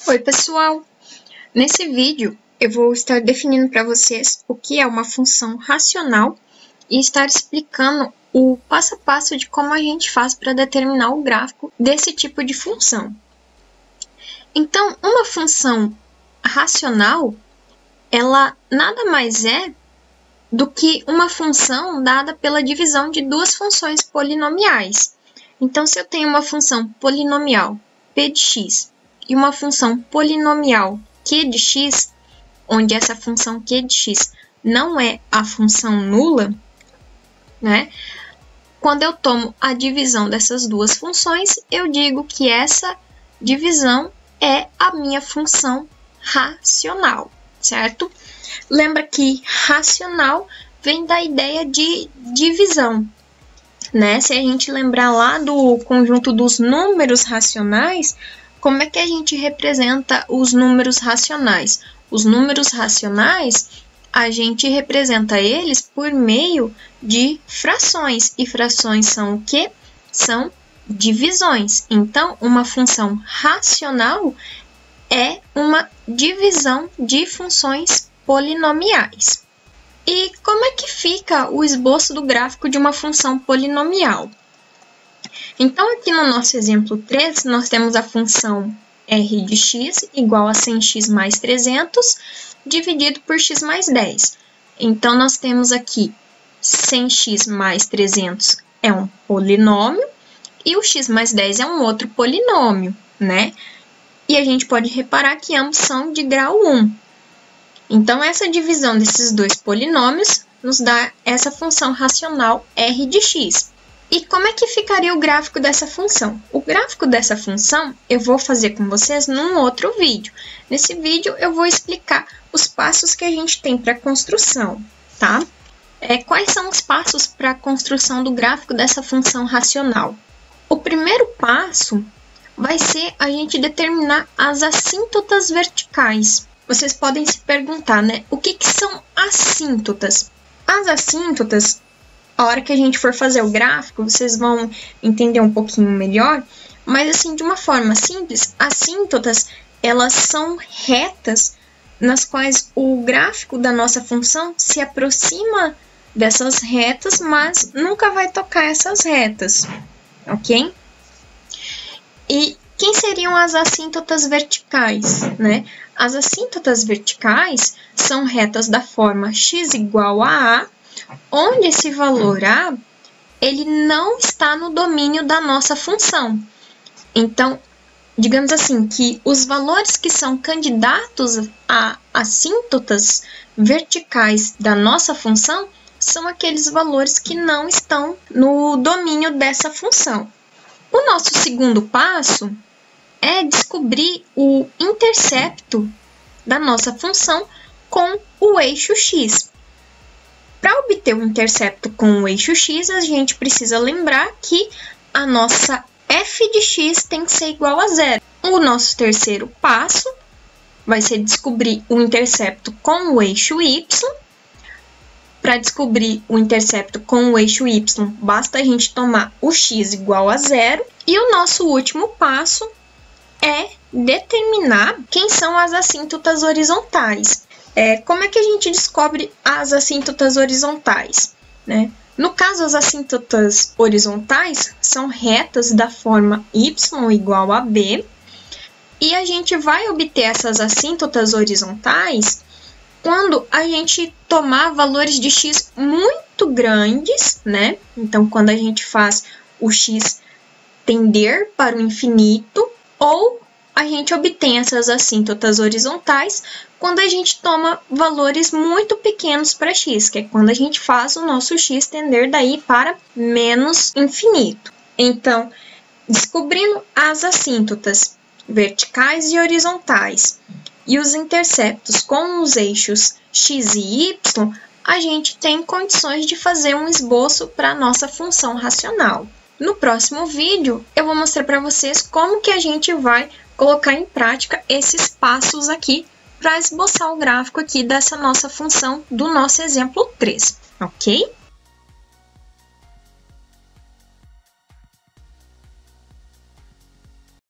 Oi, pessoal! Nesse vídeo, eu vou estar definindo para vocês o que é uma função racional e estar explicando o passo a passo de como a gente faz para determinar o gráfico desse tipo de função. Então, uma função racional, ela nada mais é do que uma função dada pela divisão de duas funções polinomiais. Então, se eu tenho uma função polinomial p de x e uma função polinomial q de x, onde essa função q de x não é a função nula, né? Quando eu tomo a divisão dessas duas funções, eu digo que essa divisão é a minha função racional, certo? Lembra que racional vem da ideia de divisão, né? Se a gente lembrar lá do conjunto dos números racionais, como é que a gente representa os números racionais? Os números racionais, a gente representa eles por meio de frações. E frações são o quê? São divisões. Então, uma função racional é uma divisão de funções polinomiais. E como é que fica o esboço do gráfico de uma função polinomial? Então, aqui no nosso exemplo 3, nós temos a função r de x igual a 100x mais 300, dividido por x mais 10. Então, nós temos aqui 100x mais 300 é um polinômio, e o x mais 10 é um outro polinômio, né? E a gente pode reparar que ambos são de grau 1. Então, essa divisão desses dois polinômios nos dá essa função racional r de x. E como é que ficaria o gráfico dessa função? O gráfico dessa função eu vou fazer com vocês num outro vídeo. Nesse vídeo eu vou explicar os passos que a gente tem para a construção, tá? Quais são os passos para a construção do gráfico dessa função racional? O primeiro passo vai ser a gente determinar as assíntotas verticais. Vocês podem se perguntar, né? O que são assíntotas? As assíntotas, a hora que a gente for fazer o gráfico, vocês vão entender um pouquinho melhor, mas assim, de uma forma simples, assíntotas, elas são retas nas quais o gráfico da nossa função se aproxima dessas retas, mas nunca vai tocar essas retas, ok? E quem seriam as assíntotas verticais, né? As assíntotas verticais são retas da forma x igual a a, onde esse valor a, ele não está no domínio da nossa função. Então, digamos assim, que os valores que são candidatos a assíntotas verticais da nossa função são aqueles valores que não estão no domínio dessa função. O nosso segundo passo é descobrir o intercepto da nossa função com o eixo x. Para obter o intercepto com o eixo x, a gente precisa lembrar que a nossa f de x tem que ser igual a zero. O nosso terceiro passo vai ser descobrir o intercepto com o eixo y. Para descobrir o intercepto com o eixo y, basta a gente tomar o x igual a zero. E o nosso último passo é determinar quem são as assíntotas horizontais. Como é que a gente descobre as assíntotas horizontais, né? No caso, as assíntotas horizontais são retas da forma y igual a b, e a gente vai obter essas assíntotas horizontais quando a gente tomar valores de x muito grandes, né? Então, quando a gente faz o x tender para o infinito, ou a gente obtém essas assíntotas horizontais quando a gente toma valores muito pequenos para x, que é quando a gente faz o nosso x tender daí para menos infinito. Então, descobrindo as assíntotas verticais e horizontais e os interceptos com os eixos x e y, a gente tem condições de fazer um esboço para a nossa função racional. No próximo vídeo, eu vou mostrar para vocês como que a gente vai colocar em prática esses passos aqui para esboçar o gráfico aqui dessa nossa função do nosso exemplo 3, ok?